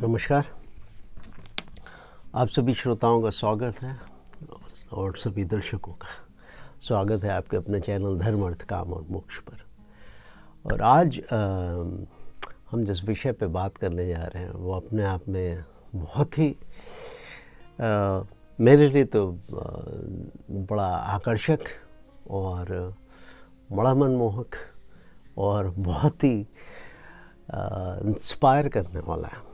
नमस्कार। आप सभी श्रोताओं का स्वागत है और सभी दर्शकों का स्वागत है आपके अपने चैनल धर्म अर्थ काम और मोक्ष पर। और आज हम जिस विषय पे बात करने जा रहे हैं वो अपने आप में बहुत ही मेरे लिए तो बड़ा आकर्षक और बड़ा मनमोहक और बहुत ही इंस्पायर करने वाला है।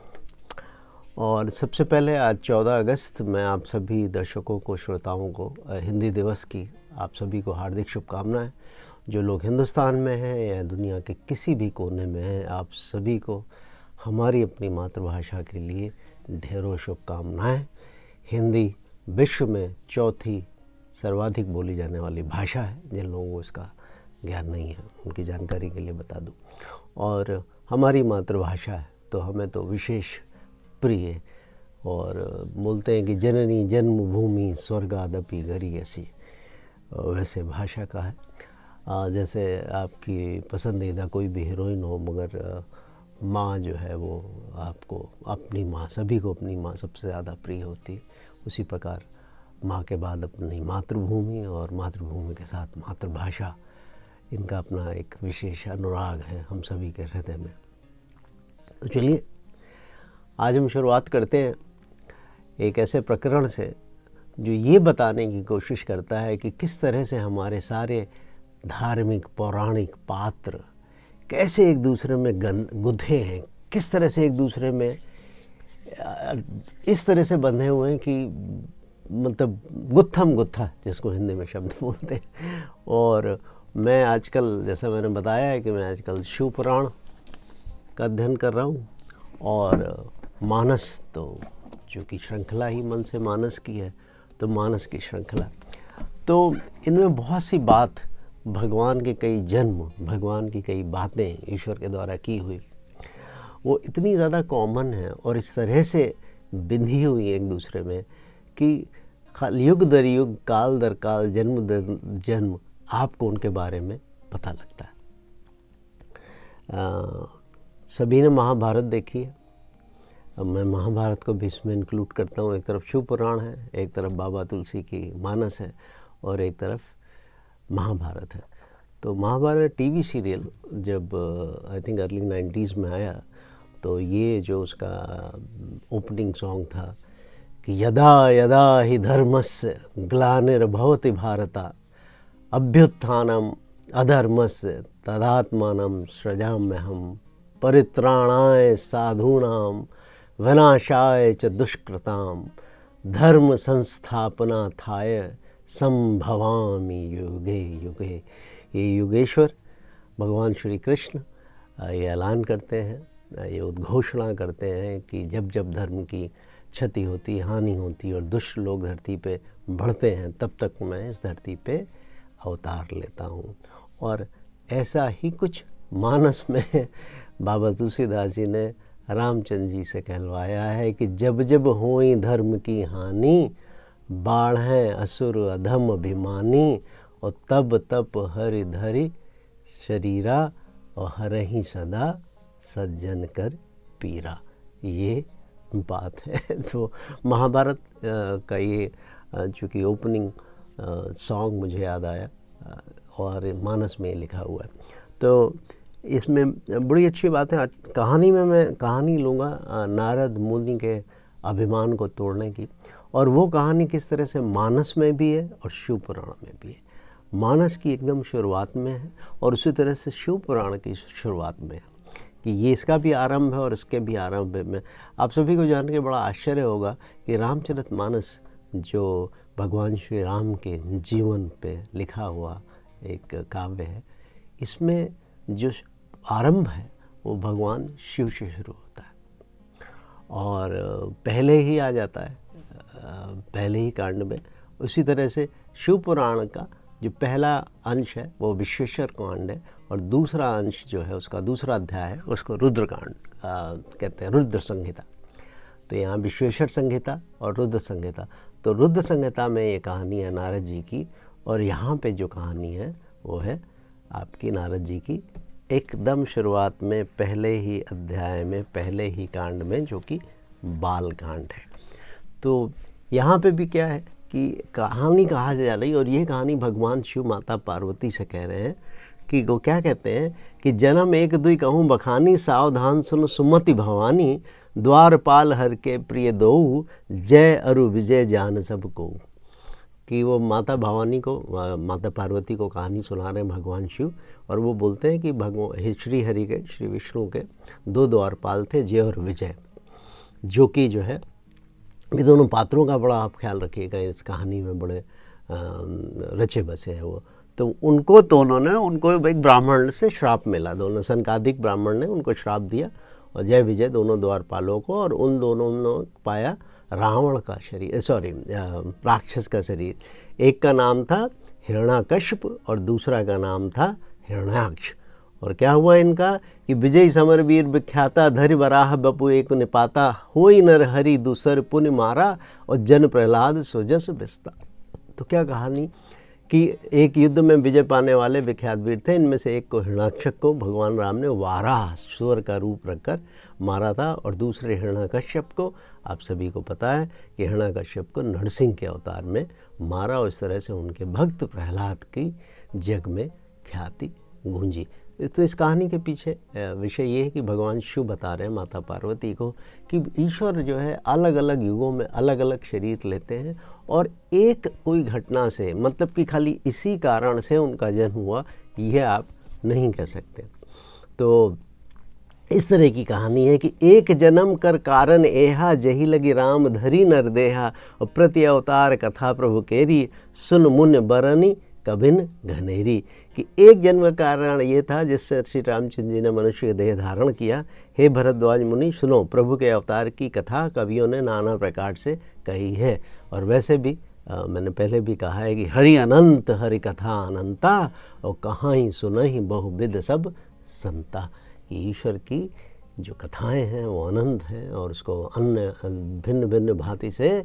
और सबसे पहले आज 14 अगस्त मैं आप सभी दर्शकों को, श्रोताओं को हिंदी दिवस की आप सभी को हार्दिक शुभकामनाएं। जो लोग हिंदुस्तान में हैं या दुनिया के किसी भी कोने में हैं, आप सभी को हमारी अपनी मातृभाषा के लिए ढेरों शुभकामनाएं। हिंदी विश्व में चौथी सर्वाधिक बोली जाने वाली भाषा है। जिन लोगों को इसका ज्ञान नहीं है उनकी जानकारी के लिए बता दूं। और हमारी मातृभाषा है तो हमें तो विशेष प्रिय, और बोलते हैं कि जननी जन्मभूमि स्वर्गादपि गरी ऐसी वैसे भाषा का है। जैसे आपकी पसंदीदा कोई भी हीरोइन हो, मगर माँ जो है वो आपको अपनी माँ, सभी को अपनी माँ सबसे ज़्यादा प्रिय होती है। उसी प्रकार माँ के बाद अपनी मातृभूमि और मातृभूमि के साथ मातृभाषा, इनका अपना एक विशेष अनुराग है हम सभी के हृदय में। तो चलिए आज हम शुरुआत करते हैं एक ऐसे प्रकरण से जो ये बताने की कोशिश करता है कि किस तरह से हमारे सारे धार्मिक पौराणिक पात्र कैसे एक दूसरे में गुंथे हैं, किस तरह से एक दूसरे में इस तरह से बंधे हुए हैं कि मतलब गुत्थम गुत्था, जिसको हिंदी में शब्द बोलते हैं। और मैं आजकल, जैसा मैंने बताया है कि मैं आजकल शिव पुराण का अध्ययन कर रहा हूँ और मानस, तो चूँकि श्रृंखला ही मन से मानस की है तो मानस की श्रृंखला, तो इनमें बहुत सी बात, भगवान के कई जन्म, भगवान की कई बातें ईश्वर के द्वारा की हुई, वो इतनी ज़्यादा कॉमन है और इस तरह से बिंधी हुई एक दूसरे में कि युग दर युग, काल दर काल, जन्म दर जन्म आपको उनके बारे में पता लगता है। सभी ने महाभारत देखी है। अब मैं महाभारत को भी इसमें इंक्लूड करता हूँ। एक तरफ शिव पुराण है, एक तरफ बाबा तुलसी की मानस है और एक तरफ महाभारत है। तो महाभारत टीवी सीरियल जब आई थिंक अर्ली 90s में आया, तो ये जो उसका ओपनिंग सॉन्ग था कि यदा यदा ही धर्मस्य ग्लानिर्भवति भारता अभ्युत्थानम अधर्मस्य तदात्मानं सृजाम्यहम् परित्राणाय साधूनां विनाशाय च दुष्कृतां धर्म संस्थापनार्थाय संभवामि युगे युगे। ये युगेश्वर भगवान श्री कृष्ण ये ऐलान करते हैं, ये उद्घोषणा करते हैं कि जब जब धर्म की क्षति होती, हानि होती और दुष्ट लोग धरती पे बढ़ते हैं, तब तक मैं इस धरती पे अवतार लेता हूँ। और ऐसा ही कुछ मानस में बाबा तुलसीदास जी ने रामचंद्र जी से कहलवाया है कि जब जब होई धर्म की हानि, बाढ़ें असुर अधम अभिमानी, और तब तब हरि धरि शरीरा, और हरहि सदा सज्जन कर पीरा। ये बात है। तो महाभारत का ये चूँकि ओपनिंग सॉन्ग मुझे याद आया और मानस में लिखा हुआ है, तो इसमें बड़ी अच्छी बात है। कहानी में मैं कहानी लूँगा नारद मुनि के अभिमान को तोड़ने की, और वो कहानी किस तरह से मानस में भी है और शिव पुराण में भी है। मानस की एकदम शुरुआत में है और उसी तरह से शिव पुराण की शुरुआत में है कि ये इसका भी आरंभ है और इसके भी आरंभ में। आप सभी को जान के बड़ा आश्चर्य होगा कि रामचरितमानस जो भगवान श्री राम के जीवन पे लिखा हुआ एक काव्य है, इसमें जो आरंभ है वो भगवान शिव से शुरू होता है और पहले ही आ जाता है, पहले ही कांड में। उसी तरह से शिव पुराण का जो पहला अंश है वो विश्वेश्वर कांड है और दूसरा अंश जो है उसका दूसरा अध्याय है उसको रुद्रकांड कहते हैं, रुद्र संहिता। तो यहाँ विश्वेश्वर संहिता और रुद्र संहिता। तो रुद्र संहिता में ये कहानी है नारद जी की, और यहाँ पे जो कहानी है वो है आपकी नारद जी की एकदम शुरुआत में, पहले ही अध्याय में, पहले ही कांड में, जो कि बालकांड है। तो यहाँ पे भी क्या है कि कहानी कहा जा रही, और ये कहानी भगवान शिव माता पार्वती से कह रहे हैं कि वो क्या कहते हैं कि जन्म एक दुई कहूँ बखानी, सावधान सुन सुमति भवानी, द्वारपाल हर के प्रिय दो, जय अरु विजय जान सब को। कि वो माता भवानी को, माता पार्वती को कहानी सुना रहे हैं भगवान शिव, और वो बोलते हैं कि भगवान श्री हरि के, श्री विष्णु के 2 द्वारपाल थे, जय और विजय, जो कि जो है ये दोनों पात्रों का बड़ा आप ख्याल रखिएगा, इस कहानी में बड़े रचे बसे हैं वो। तो उनको दोनों ने, उनको एक ब्राह्मण से श्राप मिला, दोनों सनकादिक ब्राह्मण ने उनको श्राप दिया, और जय विजय दोनों द्वारपालों को, और उन दोनों ने पाया रावण का शरीर, राक्षस का शरीर। एक का नाम था हिरण्याकश्यप और दूसरा का नाम था हिरण्याक्ष। और क्या हुआ इनका कि विजय समर वीर विख्याता, धरि वराह बपु एक निपाता, होई नर हरि दूसर पुण्य मारा, और जन प्रहलाद सुजस बिस्ता। तो क्या कहानी कि एक युद्ध में विजय पाने वाले विख्यात वीर थे, इनमें से एक को हिरण्याक्ष को भगवान राम ने वाराह सूअर का रूप रखकर मारा था, और दूसरे हिरण्याकश्यप को आप सभी को पता है कि हिरण्याकश्यप को नरसिंह के अवतार में मारा, और इस तरह से उनके भक्त प्रहलाद की जग में ख्याति गूंजी। तो इस कहानी के पीछे विषय ये है कि भगवान शिव बता रहे हैं माता पार्वती को कि ईश्वर जो है अलग अलग युगों में अलग अलग शरीर लेते हैं, और एक कोई घटना से, मतलब कि खाली इसी कारण से उनका जन्म हुआ, यह आप नहीं कह सकते। तो इस तरह की कहानी है कि एक जन्म कर कारण एहा, जही लगी राम धरी नर देहा, और प्रति अवतार कथा प्रभु केरी, सुन मुन बरनी कभिन घनेरी। कि एक जन्म का कारण ये था जिससे श्री रामचंद्र जी ने मनुष्य देह धारण किया। हे भरद्वाज मुनि सुनो, प्रभु के अवतार की कथा कवियों ने नाना प्रकार से कही है। और वैसे भी मैंने पहले भी कहा है कि हरि अनंत हरि कथा अनंता, और कहाँ ही सुनहि बहुविध सब संता। कि ईश्वर की जो कथाएं हैं वो अनंत हैं, और उसको अन्य भिन्न भिन्न भांति से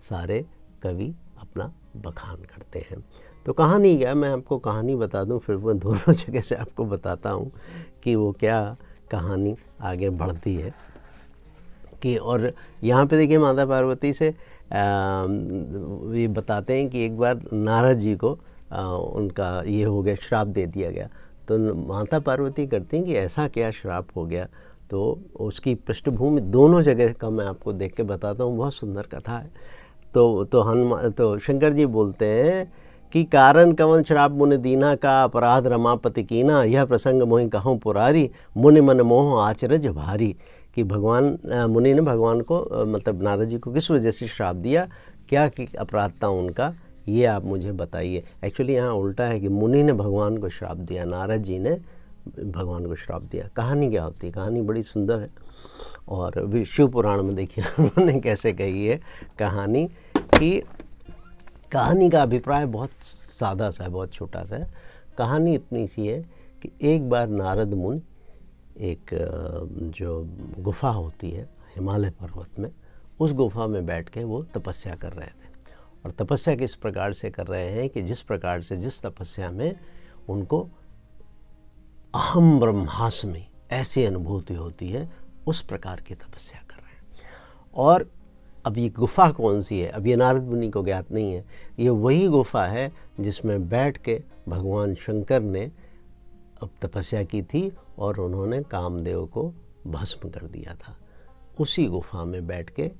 सारे कवि अपना बखान करते हैं। तो कहानी क्या, मैं आपको कहानी बता दूं, फिर मैं दोनों जगह से आपको बताता हूं कि वो क्या कहानी आगे बढ़ती है। कि और यहाँ पे देखिए माता पार्वती से ये बताते हैं कि एक बार नारद जी को उनका ये हो गया, श्राप दे दिया गया। तो माता पार्वती करती हैं कि ऐसा क्या श्राप हो गया। तो उसकी पृष्ठभूमि दोनों जगह का मैं आपको देख के बताता हूँ, बहुत सुंदर कथा है। तो शंकर जी बोलते हैं कि कारण कवन श्राप मुनि दीना का, अपराध रमापति कीना, यह प्रसंग मोहि कहूँ पुरारी, मुनि मन मोह आचरज भारी। कि भगवान मुनि ने भगवान को मतलब नारद जी को किस वजह से श्राप दिया, क्या की अपराध था उनका, ये आप मुझे बताइए। एक्चुअली यहाँ उल्टा है कि मुनि ने भगवान को श्राप दिया, नारद जी ने भगवान को श्राप दिया। कहानी क्या होती है, कहानी बड़ी सुंदर है, और शिव पुराण में देखिए उन्होंने कैसे कही है कहानी। कि कहानी का अभिप्राय बहुत सादा सा है, बहुत छोटा सा है। कहानी इतनी सी है कि एक बार नारद मुनि एक जो गुफा होती है हिमालय पर्वत में, उस गुफा में बैठ के वो तपस्या कर रहे थे। और तपस्या किस प्रकार से कर रहे हैं कि जिस प्रकार से, जिस तपस्या में उनको अहम ब्रह्मास्मि ऐसी अनुभूति होती है, उस प्रकार की तपस्या कर रहे हैं। और अब ये गुफा कौन सी है, अब ये नारद मुनि को ज्ञात नहीं है। ये वही गुफा है जिसमें बैठ के भगवान शंकर ने अब तपस्या की थी, और उन्होंने कामदेव को भस्म कर दिया था। उसी गुफा में बैठ के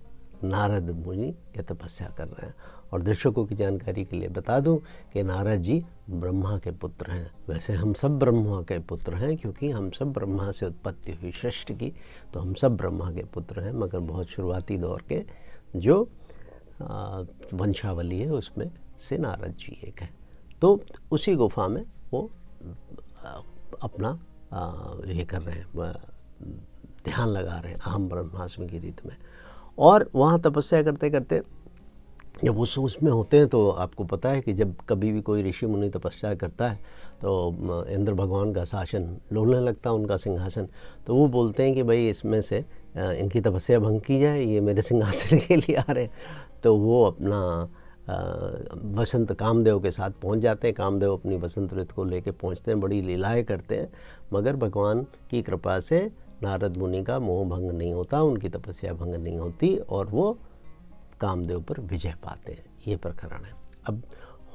नारद मुनि ये तपस्या कर रहे हैं। और दर्शकों की जानकारी के लिए बता दूं कि नारद जी ब्रह्मा के पुत्र हैं। वैसे हम सब ब्रह्मा के पुत्र हैं, क्योंकि हम सब ब्रह्मा से उत्पत्ति हुई सृष्टि की, तो हम सब ब्रह्मा के पुत्र हैं। मगर बहुत शुरुआती दौर के जो वंशावली है उसमें से नारद जी एक है। तो उसी गुफा में वो अपना ये कर रहे हैं, ध्यान लगा रहे हैं अहम ब्रह्मास्मि की रीत में। और वहाँ तपस्या करते करते जब उसमें होते हैं, तो आपको पता है कि जब कभी भी कोई ऋषि मुनि तपस्या करता है तो इंद्र भगवान का शासन डोलने लगता है, उनका सिंहासन। तो वो बोलते हैं कि भाई इसमें से इनकी तपस्या भंग की जाए, ये मेरे सिंहासन के लिए आ रहे हैं। तो वो अपना बसंत कामदेव के साथ पहुंच जाते हैं। कामदेव अपनी बसंत ऋतु को लेके पहुंचते हैं, बड़ी लीलाएं करते हैं। मगर भगवान की कृपा से नारद मुनि का मोह भंग नहीं होता, उनकी तपस्या भंग नहीं होती और वो कामदेव पर विजय पाते हैं। ये प्रकरण है। अब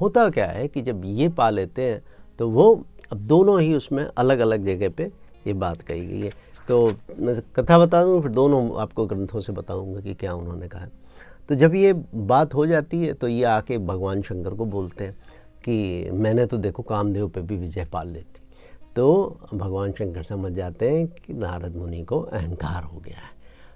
होता क्या है कि जब ये पा लेते हैं तो वो अब दोनों ही उसमें अलग अलग जगह पे ये बात कही गई है। तो मैं कथा बता दूँ, फिर दोनों आपको ग्रंथों से बताऊँगा कि क्या उन्होंने कहा। तो जब ये बात हो जाती है तो ये आके भगवान शंकर को बोलते हैं कि मैंने तो देखो कामदेव पे भी विजय पा लेती। तो भगवान शंकर समझ जाते हैं कि नारद मुनि को अहंकार हो गया है।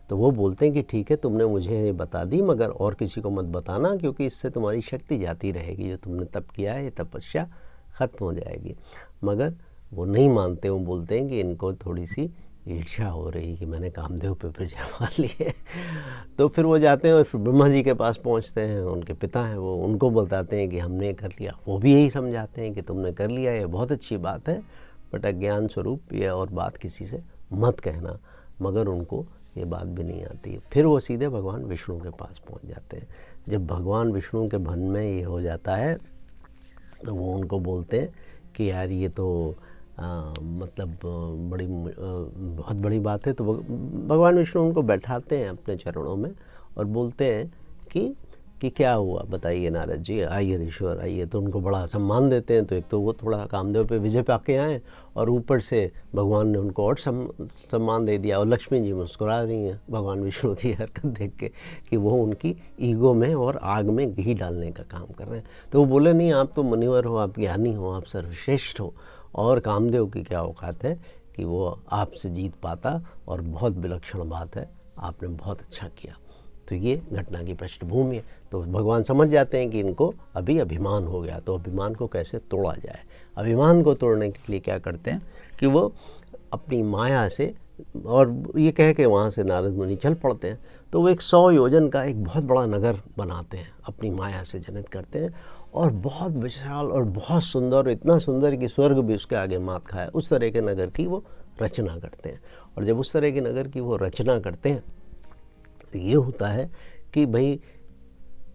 तो वो बोलते हैं कि ठीक है, तुमने मुझे ये बता दी, मगर और किसी को मत बताना, क्योंकि इससे तुम्हारी शक्ति जाती रहेगी। जो तुमने तप किया है ये तपस्या ख़त्म हो जाएगी। मगर वो नहीं मानते, वो बोलते हैं कि इनको थोड़ी सी ईर्ष्या हो रही कि मैंने कामदेव पे विजय पा ली है। तो फिर वो जाते हैं और फिर ब्रह्मा जी के पास पहुंचते हैं। उनके पिता हैं वो, उनको बताते हैं कि हमने कर लिया। वो भी यही समझाते हैं कि तुमने कर लिया, ये बहुत अच्छी बात है, बट अज्ञान स्वरूप ये और बात किसी से मत कहना। मगर उनको ये बात भी नहीं आती। फिर वो सीधे भगवान विष्णु के पास पहुंच जाते हैं। जब भगवान विष्णु के मन में ये हो जाता है तो वो उनको बोलते हैं कि यार ये तो मतलब बहुत बड़ी बात है। तो भगवान विष्णु उनको बैठाते हैं अपने चरणों में और बोलते हैं कि क्या हुआ बताइए नारद जी, आइए ऋषिवर आइए। तो उनको बड़ा सम्मान देते हैं। तो एक तो वो थोड़ा कामदेव पे विजय पाके आए और ऊपर से भगवान ने उनको और सम्मान दे दिया। और लक्ष्मी जी मुस्कुरा रही हैं भगवान विष्णु की हरकत देख के कि वो उनकी ईगो में और आग में घी डालने का काम कर रहे हैं। तो वो बोले नहीं, आप तो मुनिवर हो, आप ज्ञानी हो, आप सर्वश्रेष्ठ हो, और कामदेव की क्या औकात है कि वो आपसे जीत पाता, और बहुत विलक्षण बात है, आपने बहुत अच्छा किया। तो ये घटना की पृष्ठभूमि है। तो भगवान समझ जाते हैं कि इनको अभी अभिमान हो गया, तो अभिमान को कैसे तोड़ा जाए। अभिमान को तोड़ने के लिए क्या करते हैं कि वो अपनी माया से, और ये कह के वहाँ से नारद मुनि चल पड़ते हैं। तो वो 100 योजन का एक बहुत बड़ा नगर बनाते हैं, अपनी माया से जनित करते हैं, और बहुत विशाल और बहुत सुंदर, इतना सुंदर कि स्वर्ग भी उसके आगे मात खाए, उस तरह के नगर की वो रचना करते हैं। और जब उस तरह के नगर की वो रचना करते हैं तो ये होता है कि भाई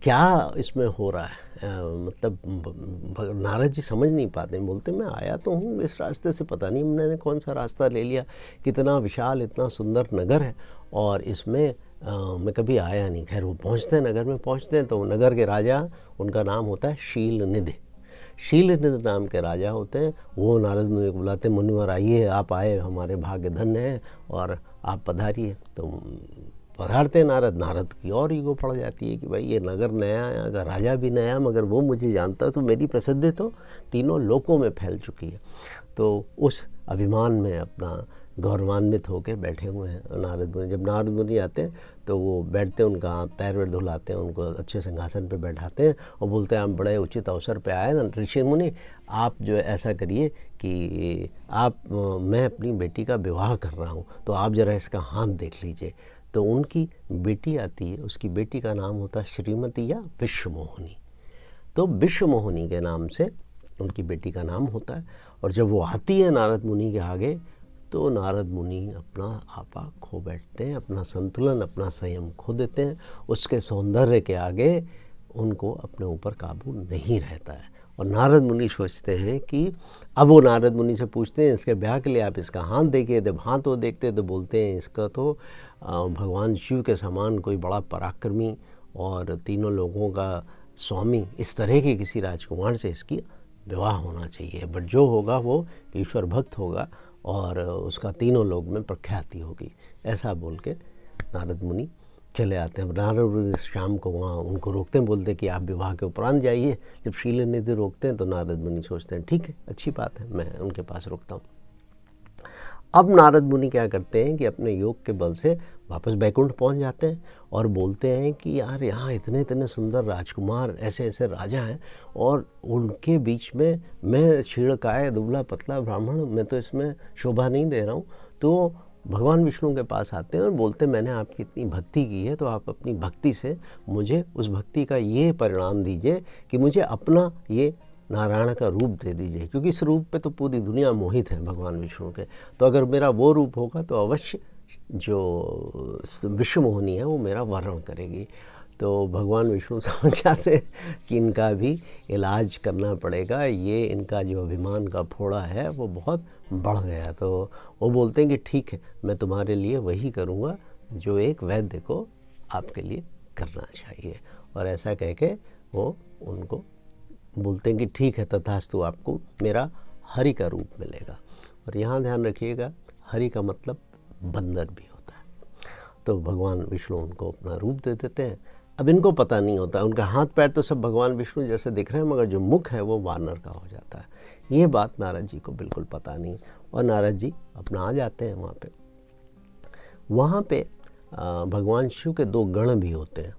क्या इसमें हो रहा है। मतलब नारद जी समझ नहीं पाते, बोलते मैं आया तो हूँ इस रास्ते से, पता नहीं मैंने कौन सा रास्ता ले लिया, कितना विशाल इतना सुंदर नगर है और इसमें मैं कभी आया नहीं। खैर वो पहुँचते हैं, नगर में पहुँचते हैं तो नगर के राजा, उनका नाम होता है शीलनिधि। शीलनिधि नाम के राजा होते हैं। वो नारद मुनि को बुलाते, मुनिवर आइए, आप आए, हमारे भाग्य धन्य है और आप पधारिए। तो पधारते नारद की और ईगो पड़ जाती है कि भाई ये नगर नया है, अगर राजा भी नया, मगर वो मुझे जानता तो मेरी प्रसिद्धि तो तीनों लोकों में फैल चुकी है। तो उस अभिमान में अपना गौरवान्वित होकर बैठे हुए हैं नारद मुनि। जब नारद मुनि आते हैं तो वो बैठते हैं, उनका पैर वैर धुलाते हैं, उनको अच्छे सिंहासन पे बैठाते हैं और बोलते हैं आप बड़े उचित अवसर पे आए ना ऋषि मुनि, आप जो है ऐसा करिए कि मैं अपनी बेटी का विवाह कर रहा हूँ, तो आप ज़रा इसका हाथ देख लीजिए। तो उनकी बेटी आती है, उसकी बेटी का नाम होता है श्रीमती या विश्वमोहिनी। तो विश्वमोहिनी के नाम से उनकी बेटी का नाम होता है। और जब वो आती है नारद मुनि के आगे तो नारद मुनि अपना आपा खो बैठते हैं, अपना संतुलन, अपना संयम खो देते हैं। उसके सौंदर्य के आगे उनको अपने ऊपर काबू नहीं रहता है। और नारद मुनि सोचते हैं कि अब वो नारद मुनि से पूछते हैं इसके ब्याह के लिए आप इसका हाथ देखिए। जब हाथ वो देखते तो बोलते हैं इसका तो भगवान शिव के समान कोई बड़ा पराक्रमी और तीनों लोगों का स्वामी, इस तरह के किसी राजकुमार से इसकी विवाह होना चाहिए। बट जो होगा वो ईश्वर भक्त होगा और उसका तीनों लोग में प्रख्याति होगी। ऐसा बोल के नारद मुनि चले आते हैं। नारद मुनि शाम को वहाँ उनको रोकते हैं, बोलते हैं कि आप विवाह के उपरांत जाइए। जब शीलनिधि रोकते हैं तो नारद मुनि सोचते हैं ठीक है, अच्छी बात है, मैं उनके पास रुकता हूँ। अब नारद मुनि क्या करते हैं कि अपने योग के बल से वापस बैकुंठ पहुंच जाते हैं और बोलते हैं कि यार यहाँ इतने इतने सुंदर राजकुमार, ऐसे ऐसे राजा हैं, और उनके बीच में मैं क्षीणकाय दुबला पतला ब्राह्मण, मैं तो इसमें शोभा नहीं दे रहा हूँ। तो भगवान विष्णु के पास आते हैं और बोलते हैं मैंने आपकी इतनी भक्ति की है, तो आप अपनी भक्ति से मुझे उस भक्ति का ये परिणाम दीजिए कि मुझे अपना ये नारायण का रूप दे दीजिए, क्योंकि इस रूप पे तो पूरी दुनिया मोहित है भगवान विष्णु के। तो अगर मेरा वो रूप होगा तो अवश्य जो विश्वमोहिनी है वो मेरा वर्ण करेगी। तो भगवान विष्णु समझ जाते हैं कि इनका भी इलाज करना पड़ेगा, ये इनका जो अभिमान का फोड़ा है वो बहुत बढ़ गया। तो वो बोलते हैं कि ठीक है, मैं तुम्हारे लिए वही करूँगा जो एक वैद्य को आपके लिए करना चाहिए। और ऐसा कह के वो उनको बोलते हैं कि ठीक है, तथास्तु, आपको मेरा हरि का रूप मिलेगा। और यहाँ ध्यान रखिएगा, हरि का मतलब बंदर भी होता है। तो भगवान विष्णु उनको अपना रूप दे देते हैं। अब इनको पता नहीं होता, उनका हाथ पैर तो सब भगवान विष्णु जैसे दिख रहे हैं, मगर जो मुख है वो वानर का हो जाता है। ये बात नारद जी को बिल्कुल पता नहीं, और नारद जी अपना आ जाते हैं वहाँ पे। वहाँ पे भगवान शिव के 2 गण भी होते हैं,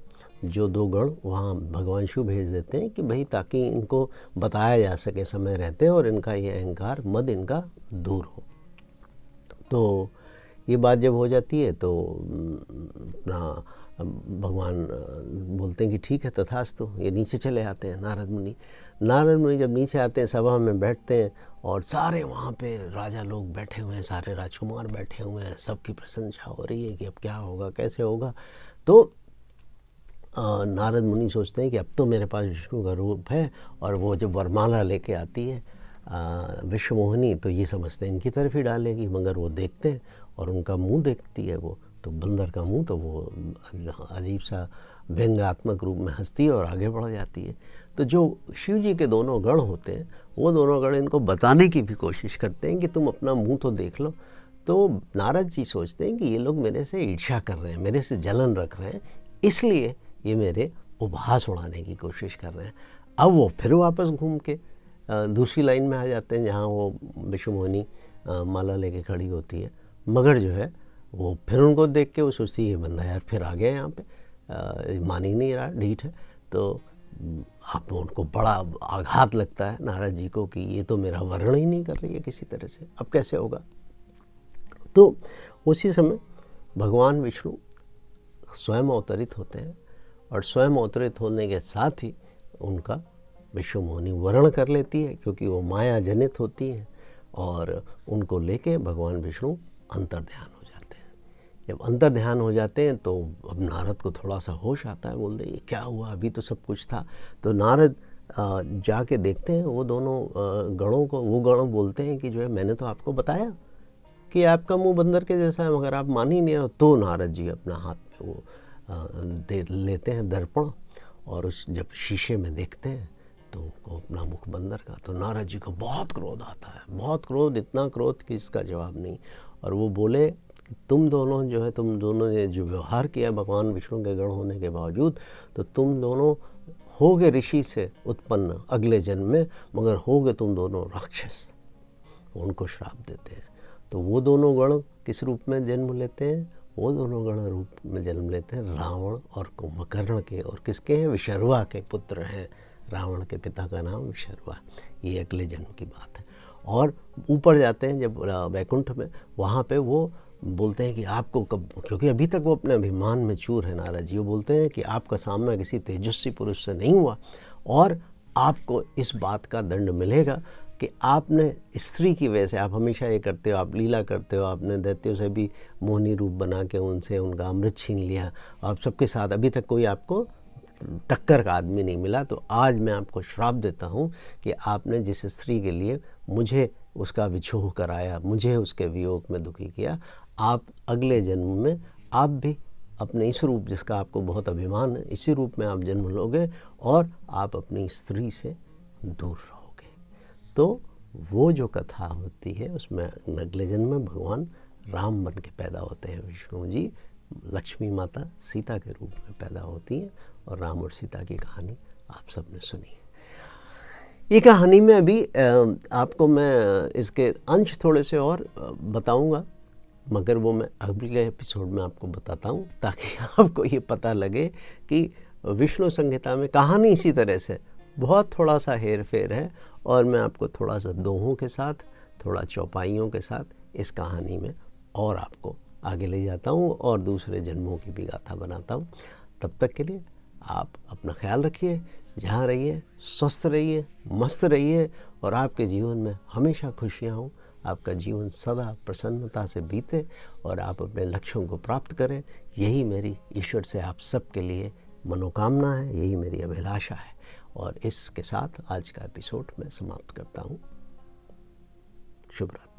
जो 2 गण वहाँ भगवान शिव भेज देते हैं कि भाई ताकि इनको बताया जा सके समय रहते और इनका ये अहंकार मद इनका दूर हो। तो ये बात जब हो जाती है तो अपना भगवान बोलते हैं कि ठीक है, तथास्तु। ये नीचे चले आते हैं नारद मुनि जब नीचे आते हैं, सभा में बैठते हैं, और सारे वहाँ पे राजा लोग बैठे हुए हैं, सारे राजकुमार बैठे हुए हैं, सबकी प्रशंसा हो रही है कि अब क्या होगा, कैसे होगा। तो नारद मुनि सोचते हैं कि अब तो मेरे पास विष्णु का रूप है, और वो जब वरमाला लेके आती है विश्वमोहिनी, तो ये समझते हैं इनकी तरफ ही डालेगी, मगर वो देखते हैं और उनका मुंह देखती है वो, तो बंदर का मुंह, तो वो अजीब सा व्यंग्यात्मक रूप में हंसती है और आगे बढ़ जाती है। तो जो शिव जी के दोनों गण होते हैं, वो दोनों गण इनको बताने की भी कोशिश करते हैं कि तुम अपना मुंह तो देख लो। तो नारद जी सोचते हैं कि ये लोग मेरे से ईर्ष्या कर रहे हैं, मेरे से जलन रख रहे हैं, इसलिए ये मेरे उपहास उड़ाने की कोशिश कर रहे हैं। अब वो फिर वापस घूम के दूसरी लाइन में आ जाते हैं, जहाँ वो विश्वमोहिनी माला लेके खड़ी होती है। मगर जो है वो फिर उनको देख के वो सोचती है ये बंदा यार फिर आ गया यहाँ पे, मान ही नहीं रहा, ढीठ है। तो आप उनको बड़ा आघात लगता है नारद जी को कि ये तो मेरा वर्ण ही नहीं कर रही है किसी तरह से, अब कैसे होगा। तो उसी समय भगवान विष्णु स्वयं अवतरित होते हैं, और स्वयं अवतरित होने के साथ ही उनका विश्वमोहिनी वर्ण कर लेती है, क्योंकि वो माया जनित होती हैं, और उनको लेके भगवान विष्णु अंतर्ध्यान हो जाते हैं। जब अंतर्ध्यान हो जाते हैं तो अब नारद को थोड़ा सा होश आता है, बोलते ये क्या हुआ, अभी तो सब कुछ था। तो नारद जाके देखते हैं वो दोनों गणों को। वो गण बोलते हैं कि जो है मैंने तो आपको बताया कि आपका मुंह बंदर के जैसा है, मगर आप मान ही नहीं रहे। तो नारद जी अपना हाथ पे वो दे लेते हैं दर्पण, और उस जब शीशे में देखते हैं तो उनको अपना मुख बंदर का, तो नारद जी को बहुत क्रोध आता है, बहुत क्रोध, इतना क्रोध कि इसका जवाब नहीं। और वो बोले कि तुम दोनों जो है, तुम दोनों ने जो व्यवहार किया भगवान विष्णु के गण होने के बावजूद, तो तुम दोनों होगे ऋषि से उत्पन्न अगले जन्म में, मगर होगे तुम दोनों राक्षस। उनको श्राप देते हैं। तो वो दोनों गण किस रूप में जन्म लेते हैं? वो दोनों गण रूप में जन्म लेते हैं रावण और कुंभकर्ण के। और किसके हैं? विशर्वा के पुत्र हैं। रावण के पिता का नाम विशर्वा। ये अगले जन्म की बात है। और ऊपर जाते हैं जब वैकुंठ में, वहाँ पे वो बोलते हैं कि आपको कब, क्योंकि अभी तक वो अपने अभिमान में चूर है नारद जी, वो बोलते हैं कि आपका सामना किसी तेजस्वी पुरुष से नहीं हुआ, और आपको इस बात का दंड मिलेगा कि आपने स्त्री की वजह से, आप हमेशा ये करते हो, आप लीला करते हो, आपने दैत्यों से भी मोहिनी रूप बना के उनसे उनका अमृत छीन लिया, आप सबके साथ, अभी तक कोई आपको टक्कर का आदमी नहीं मिला। तो आज मैं आपको श्राप देता हूँ कि आपने जिस स्त्री के लिए मुझे उसका विछोह कराया, मुझे उसके वियोग में दुखी किया, आप अगले जन्म में आप भी अपने इस रूप, जिसका आपको बहुत अभिमान है, इसी रूप में आप जन्म लोगे और आप अपनी स्त्री से दूर रहोगे। तो वो जो कथा होती है उसमें अगले जन्म में भगवान राम बन के पैदा होते हैं। विष्णु जी लक्ष्मी माता सीता के रूप में पैदा होती हैं, और राम और सीता की कहानी आप सबने सुनी है। ये कहानी में अभी आपको मैं इसके अंश थोड़े से और बताऊंगा, मगर वो मैं अगले एपिसोड में आपको बताता हूँ, ताकि आपको ये पता लगे कि विष्णु संहिता में कहानी इसी तरह से बहुत थोड़ा सा हेर फेर है, और मैं आपको थोड़ा सा दोहों के साथ, थोड़ा चौपाइयों के साथ इस कहानी में और आपको आगे ले जाता हूँ और दूसरे जन्मों की भी गाथा बनाता हूँ। तब तक के लिए आप अपना ख्याल रखिए, जहाँ रहिए स्वस्थ रहिए, मस्त रहिए, और आपके जीवन में हमेशा खुशियाँ हों, आपका जीवन सदा प्रसन्नता से बीते, और आप अपने लक्ष्यों को प्राप्त करें। यही मेरी ईश्वर से आप सबके लिए मनोकामना है, यही मेरी अभिलाषा है। और इसके साथ आज का एपिसोड मैं समाप्त करता हूँ। शुभ रात्रि।